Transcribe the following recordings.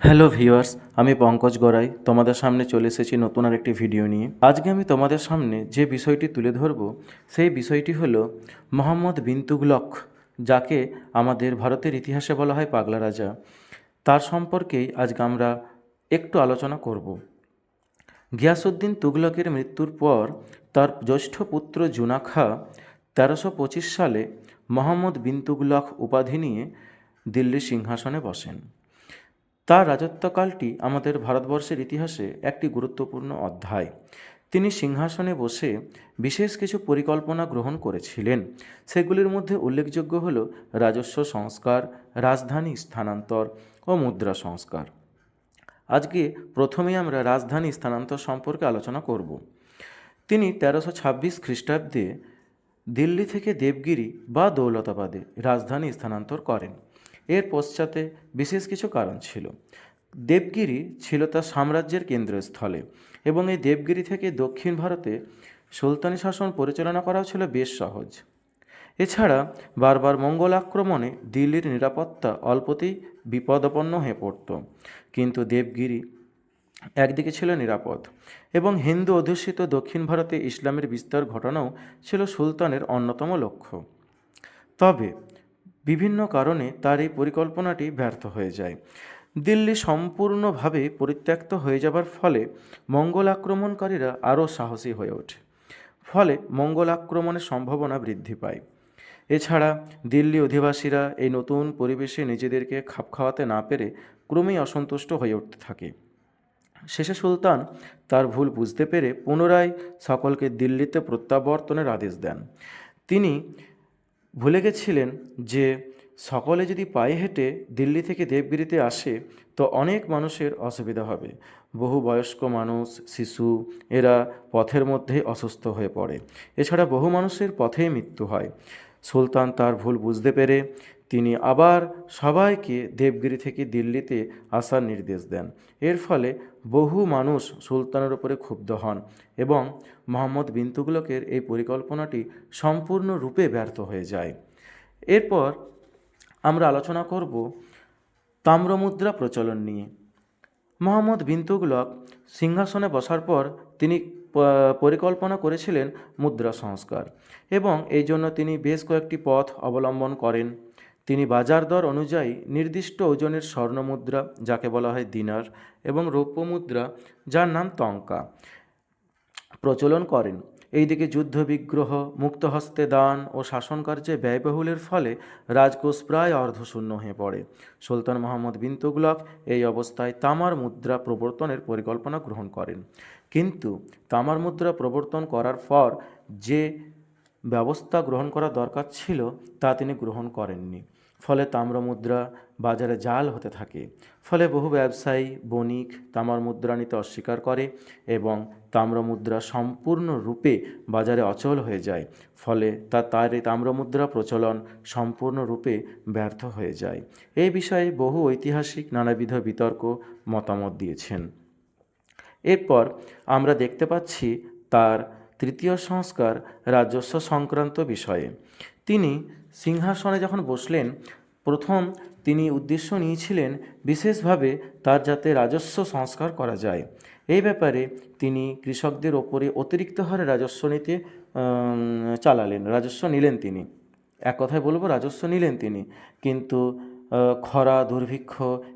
Hello viewers, আমি পঙ্কজ গড়াই তোমাদের সামনে চলে এসেছি নতুন আরেকটি ভিডিও নিয়ে। আজকে আমি তোমাদের সামনে যে বিষয়টি তুলে ধরব সেই বিষয়টি হলো মোহাম্মদ বিন তুগলক, যাকে আমাদের ভারতের ইতিহাসে বলা হয় পাগলা রাজা। তার সম্পর্কেই আজকে আমরা একটু আলোচনা করব। গিয়াসউদ্দিন তুগলকের মৃত্যুর পর তার জ্যৈষ্ঠ পুত্র জুনা খাঁ 1325 সালে মোহাম্মদ বিন তুগলক উপাধি নিয়ে দিল্লির সিংহাসনে বসেন। তার রাজত্বকালটি আমাদের ভারতবর্ষের ইতিহাসে একটি গুরুত্বপূর্ণ অধ্যায়। তিনি সিংহাসনে বসে বিশেষ কিছু পরিকল্পনা গ্রহণ করেছিলেন। সেগুলির মধ্যে উল্লেখযোগ্য হল রাজস্ব সংস্কার, রাজধানী স্থানান্তর ও মুদ্রা সংস্কার। আজকে প্রথমেই আমরা রাজধানী স্থানান্তর সম্পর্কে আলোচনা করব। তিনি 1326 খ্রিস্টাব্দে দিল্লি থেকে দেবগিরি বা দৌলতাবাদে রাজধানী স্থানান্তর করেন। এর পশ্চাতে বিশেষ কিছু কারণ ছিল। দেবগিরি ছিল তার সাম্রাজ্যের কেন্দ্রস্থলে এবং এই দেবগিরি থেকে দক্ষিণ ভারতে সুলতানি শাসন পরিচালনা করাও ছিল বেশ সহজ। এছাড়া বারবার মঙ্গল আক্রমণে দিল্লির নিরাপত্তা অল্পতেই বিপদাপন্ন হয়ে পড়ত। কিন্তু দেবগিরি একদিকে ছিল নিরাপদ এবং হিন্দু অধ্যুষিত দক্ষিণ ভারতে ইসলামের বিস্তার ঘটানোও ছিল সুলতানের অন্যতম লক্ষ্য। তবে বিভিন্ন কারণে তার এই পরিকল্পনাটি ব্যর্থ হয়ে যায়। দিল্লি সম্পূর্ণভাবে পরিত্যক্ত হয়ে যাবার ফলে মঙ্গল আক্রমণকারীরা আরও সাহসী হয়ে ওঠে। ফলে মঙ্গল আক্রমণের সম্ভাবনা বৃদ্ধি পায়। এছাড়া দিল্লি অধিবাসীরা এই নতুন পরিবেশে নিজেদেরকে খাপ খাওয়াতে না পেরে ক্রমেই অসন্তুষ্ট হয়ে উঠতে থাকে। শেষে সুলতান তার ভুল বুঝতে পেরে পুনরায় সকলকে দিল্লিতে প্রত্যাবর্তনের আদেশ দেন। তিনি ভুলে গেছিলেন যে সকলে যদি পায়ে হেঁটে দিল্লি থেকে দেবগিরিতে আসে তো অনেক মানুষের অসুবিধা হবে। বহু বয়স্ক মানুষ, শিশু এরা পথের মধ্যেই অসুস্থ হয়ে পড়ে। এছাড়া বহু মানুষের পথেই মৃত্যু হয়। সুলতান তার ভুল বুঝতে পেরে তিনি আবার সবাইকে দেবগিরি থেকে দিল্লিতে আসার নির্দেশ দেন। এর ফলে বহু মানুষ সুলতানের উপরে ক্ষুব্ধ হন এবং মোহাম্মদ বিন তুগলকের এই পরিকল্পনাটি সম্পূর্ণরূপে ব্যর্থ হয়ে যায়। এরপর আমরা আলোচনা করব তাম্রমুদ্রা প্রচলন নিয়ে। মোহাম্মদ বিন তুগলক সিংহাসনে বসার পর তিনি পরিকল্পনা করেছিলেন মুদ্রা সংস্কার এবং এই জন্য তিনি বেশ কয়েকটি পথ অবলম্বন করেন। তিনি বাজার দর অনুযায়ী নির্দিষ্ট ওজনের স্বর্ণমুদ্রা, যাকে বলা হয় দিনার, এবং রৌপ্য মুদ্রা, যার নাম টঙ্কা, প্রচলন করেন। এইদিকে যুদ্ধ বিগ্রহ, মুক্তহস্তে দান ও শাসনকার্যে ব্যয়বহুলের ফলে রাজকোষ প্রায় অর্ধশূন্য হয়ে পড়ে। সুলতান মোহাম্মদ বিন তুগলক এই অবস্থায় তামার মুদ্রা প্রবর্তনের পরিকল্পনা গ্রহণ করেন। কিন্তু তামার মুদ্রা প্রবর্তন করার পর যে ব্যবস্থা গ্রহণ করা দরকার ছিল তা তিনি গ্রহণ করেননি। ফলে তাম্রমুদ্রা বাজারে জাল হতে থাকে। ফলে বহু ব্যবসায়ী, বণিক তামার মুদ্রা নিতে অস্বীকার করে এবং তাম্রমুদ্রা সম্পূর্ণরূপে বাজারে অচল হয়ে যায়। ফলে তার এই তাম্রমুদ্রা প্রচলন সম্পূর্ণরূপে ব্যর্থ হয়ে যায়। এই বিষয়ে বহু ঐতিহাসিক নানাবিধ বিতর্ক মতামত দিয়েছেন। এরপর আমরা দেখতে পাচ্ছি তার তৃতীয় সংস্কার রাজস্ব সংক্রান্ত বিষয়ে। তিনি সিংহাসনে যখন বসলেন প্রথম তিনি উদ্দেশ্য নিয়েছিলেন বিশেষভাবে তার যাতে রাজস্ব সংস্কার করা যায়। এই ব্যাপারে তিনি কৃষকদের ওপরে অতিরিক্ত হারে রাজস্ব নিতে রাজস্ব নিলেন তিনি। এক কথায় বলবো রাজস্ব নিলেন তিনি, কিন্তু খরা, দুর্ভিক্ষ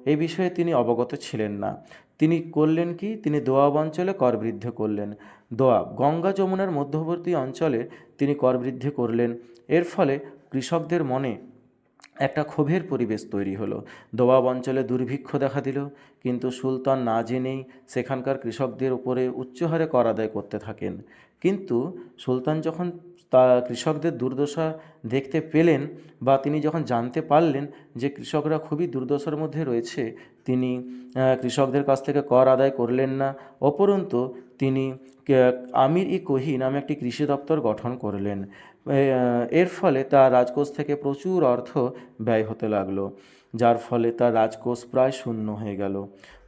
এই বিষয়ে তিনি অবগত ছিলেন না। তিনি করলেন কি, তিনি দোয়াব অঞ্চলে কর বৃদ্ধি করলেন। দোয়াব গঙ্গা যমুনার মধ্যবর্তী অঞ্চলে তিনি কর বৃদ্ধি করলেন। এর ফলে কৃষকদের মনে একটা ক্ষোভের পরিবেশ তৈরি হলো। দোয়াব অঞ্চলে দুর্ভিক্ষ দেখা দিল, কিন্তু সুলতান না জেনেই সেখানকার কৃষকদের উপরে উচ্চহারে কর আদায় করতে থাকেন। কিন্তু সুলতান যখন কৃষকদের দুর্দশা দেখতে পেলেন বা তিনি যখন জানতে পারলেন যে কৃষকরা খুবই দুর্দশার মধ্যে রয়েছে, তিনি কৃষকদের কাছ থেকে কর আদায় করলেন না। অপরন্তু তিনি আমির-ই-কোহি নামে একটি কৃষি দপ্তর গঠন করলেন। এর ফলে তার রাজকোষ থেকে প্রচুর অর্থ ব্যয় হতে লাগলো, যার ফলে তার রাজকোষ প্রায় শূন্য হয়ে গেল।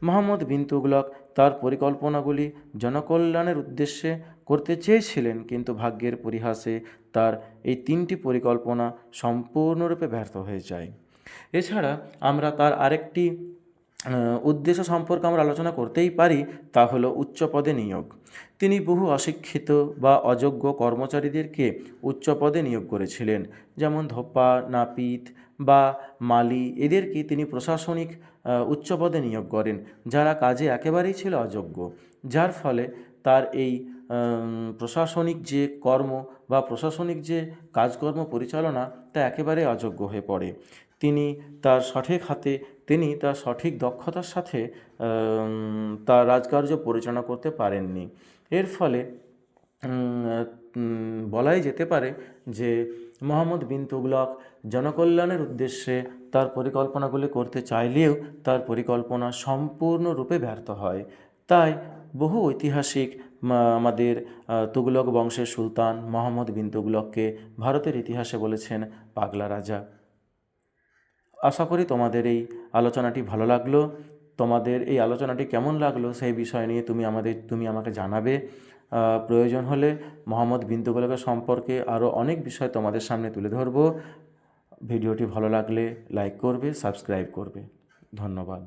মোহাম্মদ বিন তুগলক তার পরিকল্পনাগুলি জনকল্যাণের উদ্দেশ্যে করতে চেয়েছিলেন, কিন্তু ভাগ্যের পরিহাসে তার এই তিনটি পরিকল্পনা সম্পূর্ণরূপে ব্যর্থ হয়ে যায়। এছাড়া আমরা তার আরেকটি উদ্দেশ্য সম্পর্কে আমরা আলোচনা করতেই পারি, তা হলো উচ্চ পদে নিয়োগ। তিনি বহু অশিক্ষিত বা অযোগ্য কর্মচারীদেরকে উচ্চ পদে নিয়োগ করেছিলেন, যেমন ধোপা, নাপিত বা মালি, এদেরকে তিনি প্রশাসনিক উচ্চ পদে নিয়োগ করেন, যারা কাজে একেবারেই ছিল অযোগ্য, যার ফলে তার এই প্রশাসনিক যে কর্ম বা প্রশাসনিক যে কাজকর্ম পরিচালনা তা একেবারে অযোগ্য হয়ে পড়ে। তিনি তার সঠিক দক্ষতার সাথে তার রাজকার্য পরিচালনা করতে পারেননি। এর ফলে বলাই যেতে পারে যে মুহাম্মদ বিন তুগলক জনকল্যাণের উদ্দেশ্যে তার পরিকল্পনাগুলি করতে চাইলেও তার পরিকল্পনা সম্পূর্ণরূপে ব্যর্থ হয়। তাই বহু ঐতিহাসিক আমাদের তুগলক বংশের সুলতান মুহাম্মদ বিন তুগলককে ভারতের ইতিহাসে বলেছেন পাগলা রাজা। আশা করি তোমাদের এই আলোচনাটি ভালো লাগলো। তোমাদের এই আলোচনাটি কেমন লাগলো সেই বিষয় নিয়ে তুমি আমাকে জানাবে। প্রয়োজন হলে মুহাম্মদ বিন তুগলকের সম্পর্কে আরও অনেক বিষয় তোমাদের সামনে তুলে ধরব। ভিডিওটি ভালো লাগলে লাইক করবে, সাবস্ক্রাইব করবে। ধন্যবাদ।